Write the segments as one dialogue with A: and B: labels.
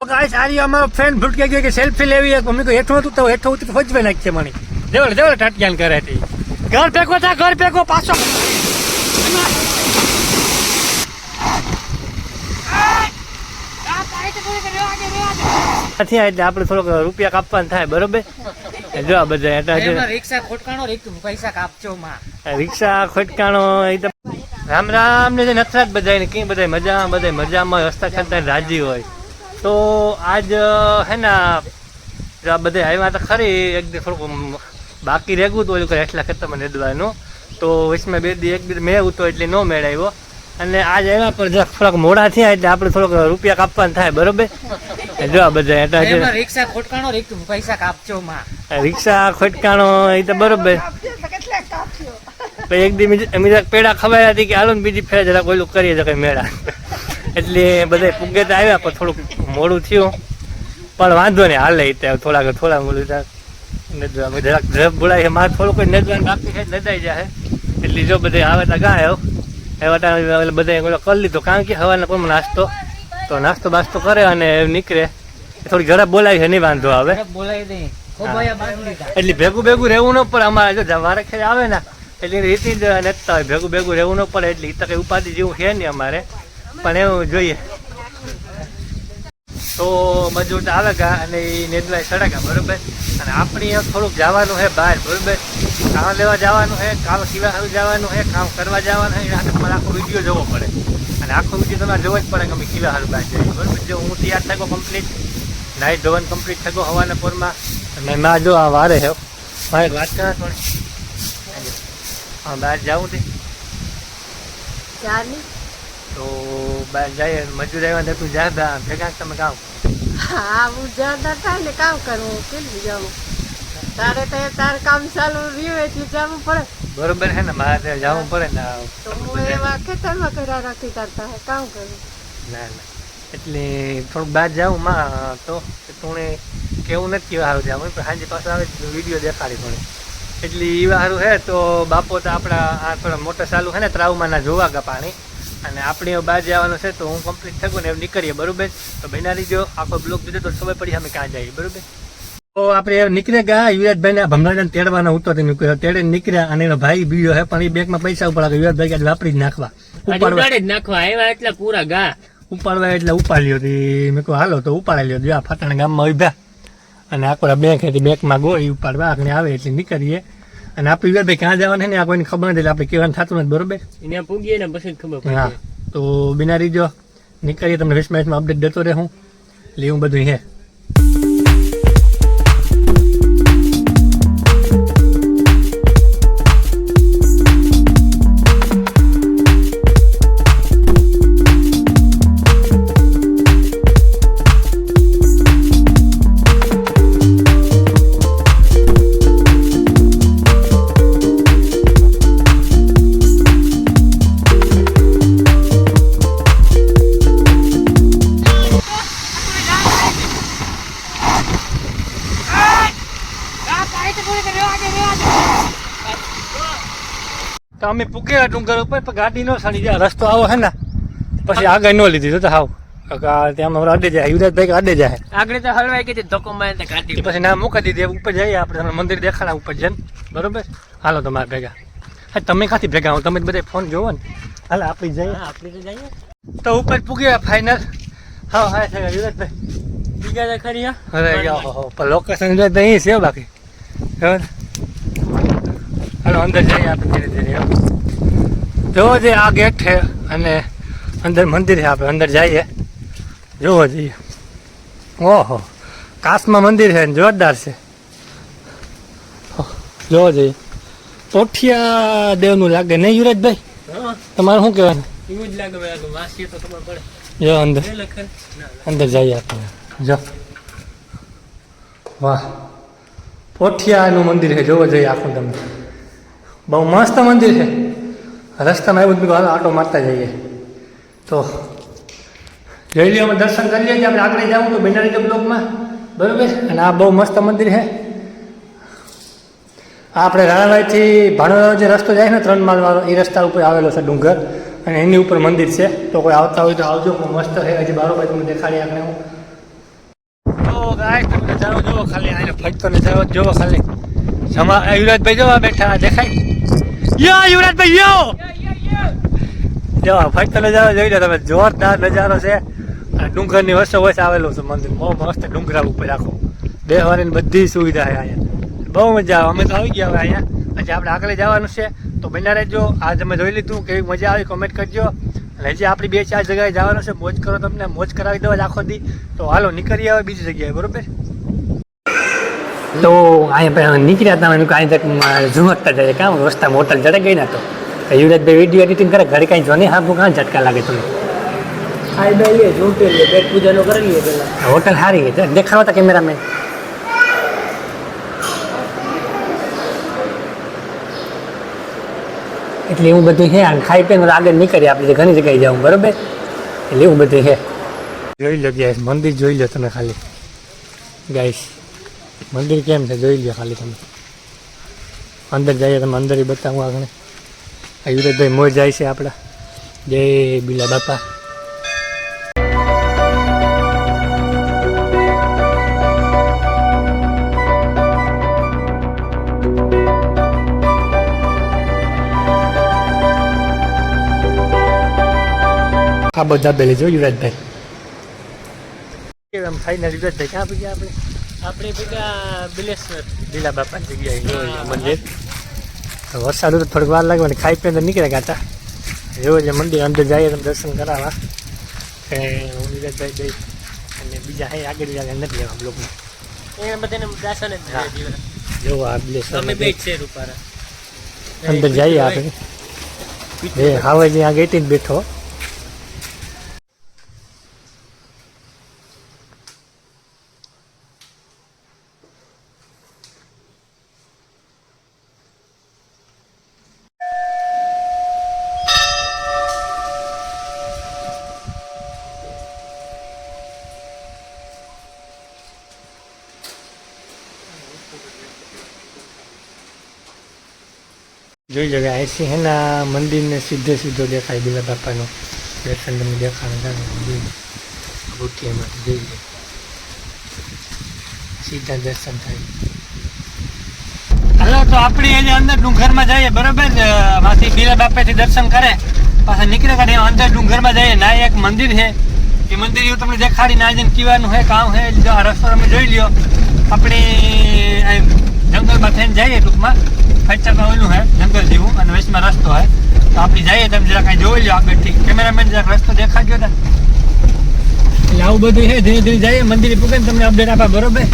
A: Guys આરી અમારો friend ભૂટકે ગયો કે સેલ્ફી લેવી એક મમ્મી કો હેઠો હતું તો હેઠો ઉતરી ફોજવે નાખશે મણી દેવળ દેવળ ટાટિયાન કરે હતી ઘર ભેગો થા ઘર ભેગો પાછો નથી એટલે આપણે થોડોક રૂપિયા કાપવાના થાય બરોબર જો આ બધા એટલે
B: રિક્ષા ખોટકાણો પૈસા કાપજો માં
A: રિક્ષા ખોટકાણો એ તો રામ રામ ને નથરાજ બધાને કઈ બધા મજામાં રસ્તા ખેલતા રાજી હોય તો આજ હે ને આ બધા આવ્યા તો ખરી એક દી થોડુંક બાકી રહેવું તો ઓલું એટલા ખેતરમાં નેદવાનું તો વચમાં બે દી એક દી મેં તો એટલે ન મેળવ્યો અને આજ આવ્યા પર થોડાક મોડા થયા એટલે આપણે થોડોક રૂપિયા કાપવાના થાય બરોબર જો આ બધા એટલે
B: રિક્ષા ખોટકાણો પૈસા કાપજો માં
A: રિક્ષા ખોટકાણો એ તો બરોબર એક દી અમે પેડા ખવાયા હતી કે હાલો ને બીજી ફેર જરાક ઓલું કરીએ તો કઈ મેળા એટલે બધા પુગે તો આવ્યા પણ થોડુંક મોડું થયું પણ વાંધો નહીં હાલે થોડા મોડું જરાક ઝડપ બોલાય મારે થોડુંક નેદવાનું બાકી છે નદાઈ જાય એટલે જો બધા આવે તો ગાય એવા બધા કરી લીધો કારણ કે હવાના કોઈ નાસ્તો બાસ્તો કરે અને નીકળે થોડી ઝડપ બોલાય છે નહીં વાંધો આવે એટલે ભેગું રહેવું ન પડે અમારે જો મારે ખેર આવે ને એટલે રીતિ જ નેતા હોય ભેગું રહેવું ન પડે એટલે તો કઈ ઉપાધિ જેવું છે નહીં અમારે પણ એવું જોઈએ તો મજૂર આવે કા અને એ નેદવાય સડકા બરોબર અને આપણી થોડુંક જવાનું છે બહાર બરોબર કામ લેવા જવાનું છે કામ સિવા જવાનું છે કામ કરવા જવાનું છે તમારે આખો વિડીયો જોવો પડે અને આખો વિડીયો તમારે જોવો જ પડે કે અમે કિવા હારું બહાર જઈએ બરોબર જો હું તૈયાર થયો કમ્પ્લીટ નાઇટ ધોવાનું કમ્પ્લીટ થયો હવાના પોરમાં અને માં જો આ વારે છે મારે વાત કરા થોડી હા બહાર જાઉં તે તો બહાર જઈએ મજૂર આવ્યા તું જા ભેગા તમે કામ
C: હા હું જ્યાં થાય ને કામ કરવું કેટલું જવું તારે કામ ચાલુ રહ્યું એટલે જવું પડે
A: બરોબર છે ને મારે જવું પડે ને
C: તો હું એવા ખેતરમાં કર્યા રાખી કરતા હે કામ કરું
A: ના એટલે થોડુંક બહાર જાઉં માં તો તું કેવું નથી કેવા સારું જાવ પણ સાંજે પાછું આવે વિડીયો દેખાડી પડે એટલે એવા સારું છે તો બાપો તો આપણા આ થોડા મોટા ચાલુ છે ને ત્રાવમાના જોવા ગયા પાણી અને આપણે બહાર જવાનું છે તો હું કમ્પ્લીટ થયું ને એમ નીકળીએ બરોબર તો બનાવી દો આખો બ્લોક દીધો તો ખબર પડી અમે ક્યાં જઈએ બરોબર તો આપણે નીકળે ગયા યુવરાજભાઈ ભમરાને તેડવાના ઉતર તેડે નીકળ્યા અને એનો ભાઈ બીજો છે પણ એ બેગમાં પૈસા ઉપાડે યુવરાજભાઈ વાપરી જ નાખવા
B: આવ્યા એટલે પૂરા ગા
A: ઉપાડવા એટલે ઉપાડ્યો મેં કહું હાલો તો ઉપાડી લ્યો જો ફાટાણા ગામમાં ઉભ્યા અને આખો બેંક હતી બેંકમાં ગોળી ઉપાડવા આગળ આવે એટલે નીકળીએ અને આપણે યુવરાજભાઈ ક્યાં જવાના ને આ કોઈને ખબર નથી આપણે કહેવાનું થતું નથી બરોબર
B: એને પૂગીએ ને પછી ખબર
A: હા તો બિના રીજો નીકળીએ તમને 20 મિનિટમાં અપડેટ દેતો રહું એટલે એવું બધું હે તો અમે પૂગ્યા ડુંગર ઉપર પણ ગાડી નો સડી જાય રસ્તો આવો છે ને પછી આગળ નો લીધી તો હાવ ત્યાં અડે જાય યુવરાજભાઈ અડે જાય
B: આગળ તો હલવાઈ ગઈ ધક્કો મારે કાઢી
A: પછી ના મૂકી દીધી ઉપર જઈએ આપણે મંદિર દેખાડા ઉપર જઈને બરોબર હાલો તમારે ભેગા હા તમે ક્યાંથી ભેગા હું તમે બધા ફોન જોવો ને હાલ આપણે જઈએ તો ઉપર પૂગ્યા ફાઇનલ હા હા છે યુવરાજભાઈ
B: બીજા ખરી
A: અરે પણ લોકેશન યુવરાજભાઈ અહીં છે બાકી બરાબર હાલો અંદર જઈએ આપણે ધીરે ધીરે જોવો જઈએ આ ગેટ છે અને અંદર મંદિર છે આપણે અંદર જઈએ જોવો જઈએ ઓહો કાશમાં મંદિર છે જોરદાર છે જોવો જઈએ પોઠિયા દેવનું લાગે નહીં યુવરાજભાઈ તમારે શું કહેવાનું
B: એવું જ લાગે વાંચીએ તો ખબર પડે
A: જો અંદર જઈએ આપણે જો વાહ પોઠિયાનું મંદિર છે જોવો જઈએ આખું તમે બહુ મસ્ત મંદિર છે રસ્તામાં એવું જ હાલ આટો મારતા જઈએ તો જોઈ લઈએ અમે દર્શન કરી લઈએ આપણે આગળ જવું તો બેનારી બ્લોકમાં બરાબર અને આ બહુ મસ્ત મંદિર છે આ આપણે રાણાભાઈથી ભાણોદનો જે રસ્તો જાય ને 3 માળવાળો એ રસ્તા ઉપર આવેલો છે ડુંગર અને એની ઉપર મંદિર છે તો કોઈ આવતા હોય તો આવજો મસ્ત છે હજી બારોબાઈ તમને દેખાડી આપણે હું ગાય તમે નજારો જોવો ખાલી આને ફટતો નજારો જોવો ખાલી યુવરાજભાઈ જોવા બેઠા દેખાય યો યુવરાજભાઈ યો જો ફટતો નજારો જોઈ લો તમે જોરદાર નજારો છે અને ડુંગરની વચ્ચે વચ્ચે આવેલું છે મંદિર બહુ મસ્ત ડુંગરા ઉપર આખો બેસવાની બધી સુવિધા છે અહીંયા બહુ મજા આવે અમે તો આવી ગયા હવે અહીંયા પછી આપણે આગળ જવાનું છે તો બન્યા રહેજો આજ અમે જોઈ લીધું કેવી મજા આવી કોમેન્ટ કરજો અને હજી આપણી 2-4 જગ્યાએ જવાનું છે મોજ કરો તમને મોજ કરાવી દો આખો દી તો હાલો નીકળી આવે બીજી જગ્યાએ બરોબર તો અહીંયા નીકળ્યા હતા એનું કાંઈ તક ઝુમકતા જાય કામ રસ્તામાં હોટલ જડે ગઈ ના તો યુવરાજભાઈ વિડીયો એડિટિંગ કરે ઘરે કાંઈ જોને હાથું કાં ઝટકા લાગે તમને
B: ખાઈ બે લે જોતે લે પેટ પૂજાનો કરી લઈએ પેલા
A: હોટલ સારી છે દેખાડો તા કેમેરામેન એટલે એવું બધું છે અને ખાઈ પીને આગળ નીકળીએ આપણે ઘણી જગ્યાએ જાઉં બરોબર એટલે એવું બધું છે જોઈ લો ગાઈસ મંદિર જોઈ લો તમે ખાલી ગાઈસ મંદિર કેમ છે જોઈ લો ખાલી તમે અંદર જઈએ તમે અંદર બતાવું આગળ યુવરાજભાઈ મોજ જાય છે આપણા જય બિલા બાપા આ બધા બેલી જો યુવરાજભાઈ કેમ ફાઈનલ યુવરાજભાઈ ક્યાં પૂછ્યા આપણે
B: આપણે બિલેશ્વર
A: લીલા બાપાની જગ્યાએ મંદિર વરસાદ તો થોડીક વાર લાગે ખાઈ પીને નીકળ્યા ગાતા એવું એટલે મંદિર અંદર જઈએ તમે દર્શન કરાવવા કે હું યુવરાજભાઈ જઈ અને બીજા હે આગળ નથી લેવા બ્લોકમાં
B: એ બધાને દર્શન જ
A: જો આ બિલેશ્વર
B: અમે બે છે રૂપારા
A: અંદર જઈએ આપણે એ હવે જ્યાં ગેટી બેઠો જોઈ લો ऐसे है ना मंदिर ने सीधे सीधो देखाय बिला बापाનો દર્શન તમને દેખાડે બુટી એમાં જોઈ લો સીધા દર્શન થાય હાલો તો આપણે એને અંદર ડુંગરમાં જઈએ બરોબર માંથી બિલા બાપાથી દર્શન કરે પાછા નીકળે કાઢે અંદર ડુંગરમાં જઈએ ના એક મંદિર છે એ મંદિર એવું તમને દેખાડી ના જઈને કીવાનું હે કામ હે આ રસ્તો તમે જોઈ લ્યો આપણે જંગલમાં થઈને જઈએ ટૂંકમાં ફાઈચરમાં ઓલું હે જંગલ જેવું અને વચમાં રસ્તો હે તો આપણે જઈએ તમે જરા કાંઈ જોઈ લો આગળથી કેમેરામેન જરાક રસ્તો દેખાડ્યો હતા એટલે આવું બધું છે ધીરે ધીરે જઈએ મંદિરે પૂગે તમને અપડેટ આપા બરોબર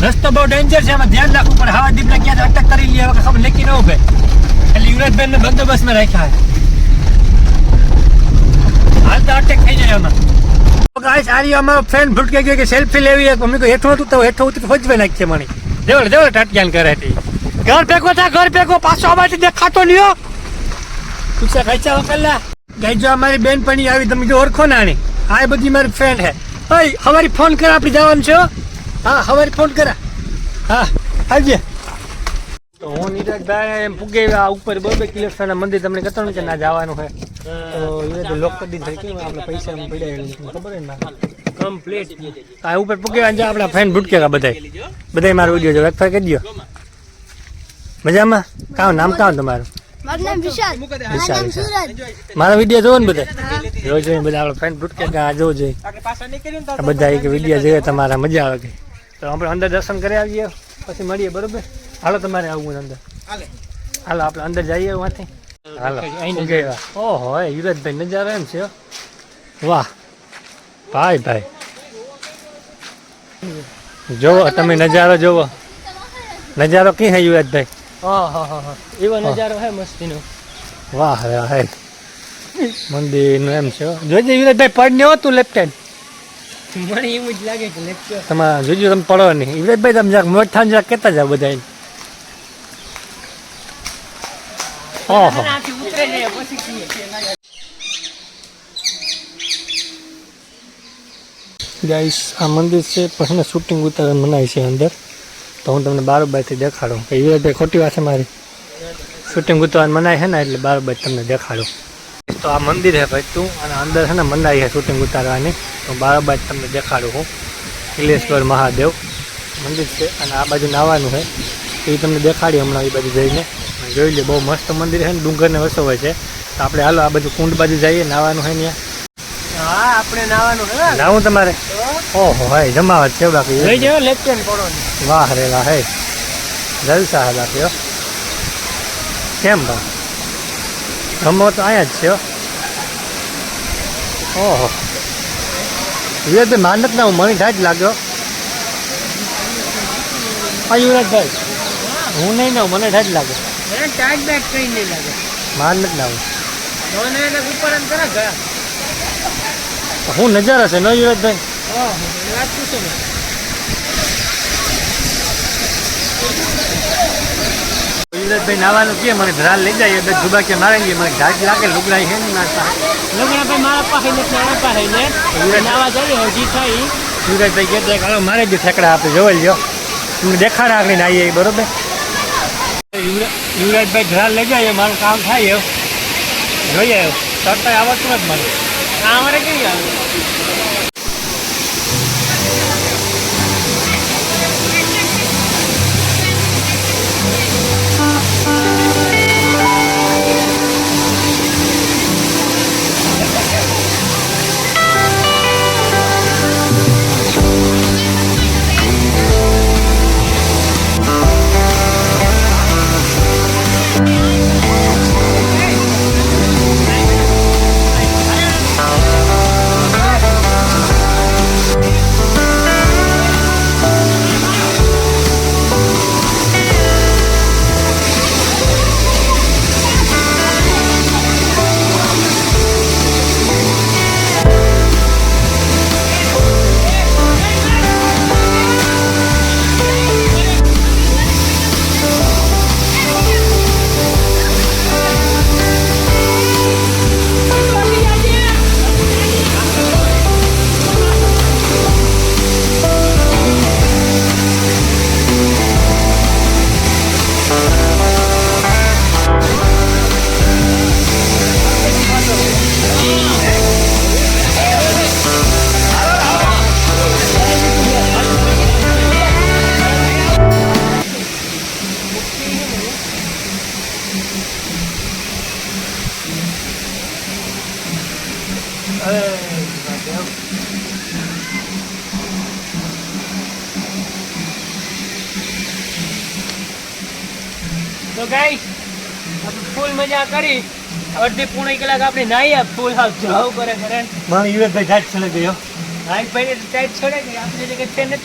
A: રસ્તો બહુ ડેન્જર છે એમાં ધ્યાન રાખવું પણ હવા દીપના ક્યાં અટક કરી લે હવે ખબર લેકી ન ઉભે એટલે યુવરાજભાઈને બંદોબસ્તમાં રાખ્યા હાલ તો અટક થઈ જાય એમાં ગાઈસ આરી અમારો ફ્રેન્ડ ભૂટકે ગયો કે સેલ્ફી લેવી એક મમ્મી કો હેઠો હતું તો હેઠો ઉતરી ફોજવે નાખી છે મણી દેવળ દેવળ ટાટિયાન કરે હતી ઘર ભેગો થા ઘર ભેગો પાછો આવાથી દેખાતો નહીં પૂછા ખાઈચા વકલ્લા ગાઈ જો અમારી બેન પણ આવી તમે જો ઓળખો ના આની આ બધી મારી ફ્રેન્ડ હે ઓય હવારી ફોન કર આપણે જવાનું છે હા હવારી ફોન કરા હા આવજે તો હું નીરજભાઈ એમ પૂગે આ ઉપર 2 કિલોમીટરના મંદિર તમને કહેતો કે ના જવાનું છે તો એ લોક કરી દીધું કે આપણે પૈસા પડ્યા ખબર હે ના
B: કમ્પ્લીટ
A: આ ઉપર પૂગે આજે આપણા ફ્રેન્ડ ભૂટકેલા બધાય મારો વિડિયો જો વેરીફાઈ કરી દયો મજામાં કાવ નામ કાવ તમારું
D: મારું નામ વિશાલ
A: વિશાલ મારો વિડિયો જોવો ને બધા જોઈ બધા આપણા ફ્રેન્ડ ભૂટકેલા આ જોજો આ બધા એક વિડિયો જોઈએ તમારા મજા આવે કે તો આપણે અંદર દર્શન કરી આવીએ પછી મળીએ બરોબર હાલો તમારે આવવું અંદર હાલો આપણે અંદર જઈએ વાંથી હાલો ઓહો યુવરાજભાઈ નજારો એમ છે વાહ ભાઈ ભાઈ જોવો તમે નજારો જોવો નજારો કી હે યુવરાજભાઈ
B: હા એવો નજારો હે મસ્તીનો
A: વાહ હે મંદિરનું એમ છે જોજે યુવરાજભાઈ પડ ને હોતું લેફ્ટ હેન્ડ
B: મને એવું જ લાગે કે લેક્ચર
A: તમારે જોજો તમે પડો નહીં યુવરાજભાઈ તમે જરાક મોટ થાન જરાક કહેતા જાવ બધા ઓહો
B: ઉતરે ને પછી
A: ગાઈસ આ મંદિર છે પછી શૂટિંગ ઉતારવાનું મનાય છે અંદર તો હું તમને બારોબારથી દેખાડું કે યુવરાજભાઈ ખોટી વાત છે મારી શૂટિંગ ઉતારવાનું મનાય છે ને એટલે બારોબાર તમને દેખાડું તો આ મંદિર છે ભાઈ તું અને અંદર છે ને મનાય છે શૂટિંગ ઉતારવાની તો બારોબાર તમને દેખાડું હું કિલેશ્વર મહાદેવ મંદિર છે અને આ બાજુ નાવાનું છે એ તમને દેખાડી હમણાં એ બાજુ જઈને જોઈ લે. બહુ મસ્ત મંદિર છે ને ડુંગરને વસો હોય છે. તો આપણે હાલો આ બાજુ કુંડ બાજુ જઈએ, નાવાનું છે ત્યાં.
B: હા આપણે નાવાનું હે
A: નાવું તમારે? ઓહો હાય જમાવટ છે બાકી.
B: લઈ જાવ લેફ્ટ પડો.
A: વાહ રે વાહ હે જલસા હે બાકી. હો કેમ ભાઈ જમો તો અહીંયા જ છે. ઓહો વિરાટભાઈ માનત ના હું મને ઠાજ લાગ્યો. હા યુવરાજભાઈ હું નહીં ના મને ઠાજ લાગે.
B: ચાર્જ બેક કઈ નહીં લાગે.
A: માનત ના હું
B: મને એને ઉપર એમ કરે ગયા.
A: હું નજારા છે ન યુવરાજભાઈ?
B: ઓહો વાત પૂછો ને.
A: યુવરાજભાઈ નાવાનું કે મને ધરાલ લઈ જાય બે જુબા કે મારે મને ઠાજ લાગે. લુગડાઈ છે ને મારા પાસે.
B: લગડાભાઈ મારા પાસે ને મારા પાસે ને નાવા જઈએ હજી થાય.
A: યુવરાજભાઈ કહેતા કે હાલો મારે બી ઠેકડા આપે જોઈ લ્યો તમને દેખાડા આખી આવીએ બરોબર. યુવરાજભાઈ ધરાલ લઈ જાય મારું કામ થાય એવું જોઈએ. તરતા આવડતું જ મને.
B: આ અમારે કેવી આવે. તો ગાઈસ આપણે ફૂલ મજા કરી. અડધી પૂણી કલાક આપણે નાહ્યા. ફૂલ હાવ જાવ કરે કરે.
A: મને યુવરાજભાઈ ઠાજ ચલે ગયો.
B: હાઈ ભાઈ ટાઈટ છોડે કે આપણે જે કે છે ને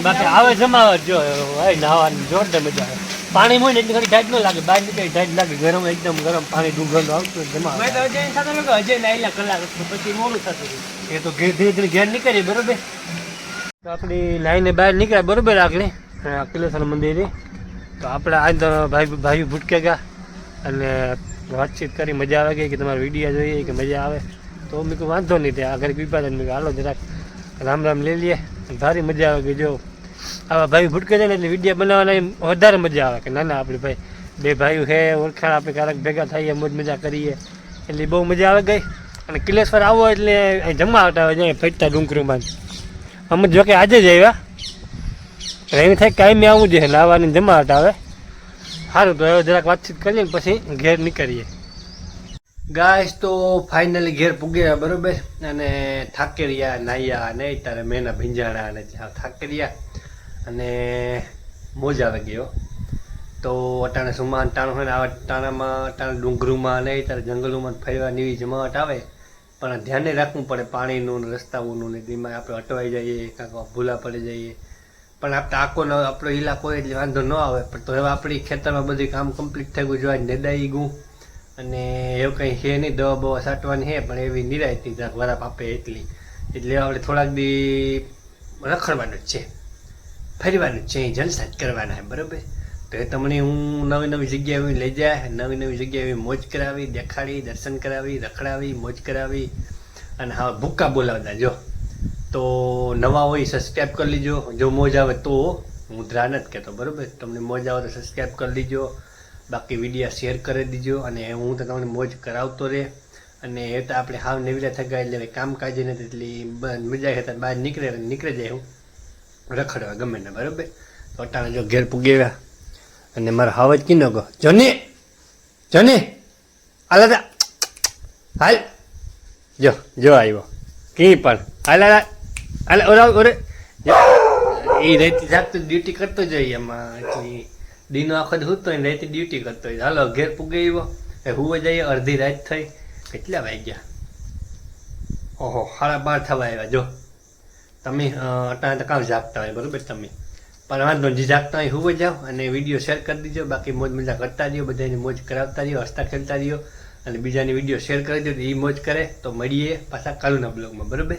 A: બાકી આવે જમાવટ જો ભાઈ નાવાની જોરદાર મજા આવે. પાણી હોય ને એટલી ઘણી ઠાજ ન લાગે. બહાર નીકળી ઠાજ લાગે. ગરમ એકદમ ગરમ પાણી ડુંગરનું આવતું જમાવટ.
B: મેં તો અજય સાથે લોકો અજય નાહ્યા કલાક પછી મોડું થતું હતું.
A: એ તો ધીરે ધીરે ઘેર નીકળીએ બરોબર. તો આપણી લાઈને બહાર નીકળ્યા બરોબર આગળ કિલેશ્વર મંદિરે. તો આપણે આજ તો ભાઈ ભૂટકે ગયા અને વાતચીત કરી મજા આવે ગઈ કે તમારે વિડીયો જોઈએ કે મજા આવે. તો મેં કહું વાંધો નહીં ત્યાં આગળ પીપા મેં હાલો જરાક રામ રામ લઈ લઈએ. ભારી મજા આવે ગઈ. જો આવા ભાઈ ભૂટકે જાય ને એટલે વિડીયો બનાવવાના વધારે મજા આવે કે ના ના આપણે ભાઈ બે ભાઈઓ છે ઓળખાણ આપણે ક્યારેક ભેગા થઈએ મોજ મજા કરીએ એટલે બહુ મજા આવે ગઈ. અને કિલેશ્વર આવો એટલે અહીં જમવા આવતા હોય જાય ફટતા ડુંગરુમાં. અમે જો કે આજે જ આવ્યા એમ થાય કાયમી આવવું જોઈએ લાવવાની જમાવટ આવે. સારું તો હવે જરાક વાતચીત કરીએ ને પછી ઘેર નીકળીએ. ગાઈસ તો ફાઇનલી ઘેર પૂગ્યા બરોબર. અને થાકી રહ્યા નાહ્યા નહીં તારે મેના ભીંજાણા અને થાકી રહ્યા અને મોજ આવે ગયો. તો અટાણે સુમાન ટાણું હોય ને આવા ટાણામાં અટાણે ડુંગરુમાં નહીં તારે જંગલોમાં ફરવાની એવી જમાવટ આવે. પણ ધ્યાને રાખવું પડે પાણીનું ને રસ્તાઓનું ને તેમાં આપણે અટવાઈ જઈએ કાંક ભૂલા પડી જઈએ. પણ આપણે આખો આપણો ઇલાકો એટલે વાંધો ન આવે. પણ તો હવે આપણી ખેતરમાં બધું કામ કમ્પ્લીટ થઈ ગયું જોવા નિદાઈ ગયું અને એવું કંઈ છે નહીં. દવા બવા છાંટવાની છે પણ એવી નિરાયતી જરાક વરાપ આપે એટલી. એટલે આપણે થોડાક દી રખડવાનું જ છે, ફરવાનું જ છે, જલસા જ કરવાના છે બરાબર. તો એ તમને હું નવી નવી જગ્યાએ લઈ જાય, નવી નવી જગ્યાએ મોજ કરાવી, દેખાડી, દર્શન કરાવી, રખડાવી, મોજ કરાવી અને હા ભૂક્કા બોલાવતા. જો તો નવા હોય સબસ્ક્રાઈબ કરી લીજો. જો મોજ આવે તો હું ધ્રા નથી કહેતો બરાબર. તમને મોજ આવે તો સબસ્ક્રાઈબ કરી લીજો. બાકી વિડીયો શેર કરી દીજો અને હું તો તમને મોજ કરાવતો રહે. અને એ તો આપણે હાવ નવીરા થઈ ગયા એટલે કામકાજ નથી એટલી મજા આવે બહાર નીકળી જાય હું રખડવા ગમે ને બરાબર. તો અટાણે જો ઘેર પૂગી આવ્યા અને મારો હાવજ કીનો ગયો જોને જોને આલા હાલ જો જો આવ્યો કી પણ હાલ હાલ હાલ ઓરા ઓરે એ રહેતી જાગતું ડ્યુટી કરતો જોઈએ એમાં એટલી દીનો આખો સૂતો હોય ને રહેતી ડ્યુટી કરતો હોય. હાલો ઘેર પૂગી આવ્યો એ હુવે જઈએ અડધી રાત થઈ. કેટલા વાગ્યા? ઓહો 12:30 થવા આવ્યા. જો તમે અટાણે તો કામ જાગતા હોય બરાબર તમે, પણ વાંધો જે જાગતા હોય હુવે જાઓ અને વિડીયો શેર કરી દીજો. બાકી મોજ મજા કરતા રહ્યો, બધાને મોજ કરાવતા રહ્યો, હસતા ખેલતા રહ્યો અને બીજાની વિડીયો શેર કરી દો તો એ મોજ કરે. તો મળીએ પાછા કાલના બ્લોગમાં બરાબર.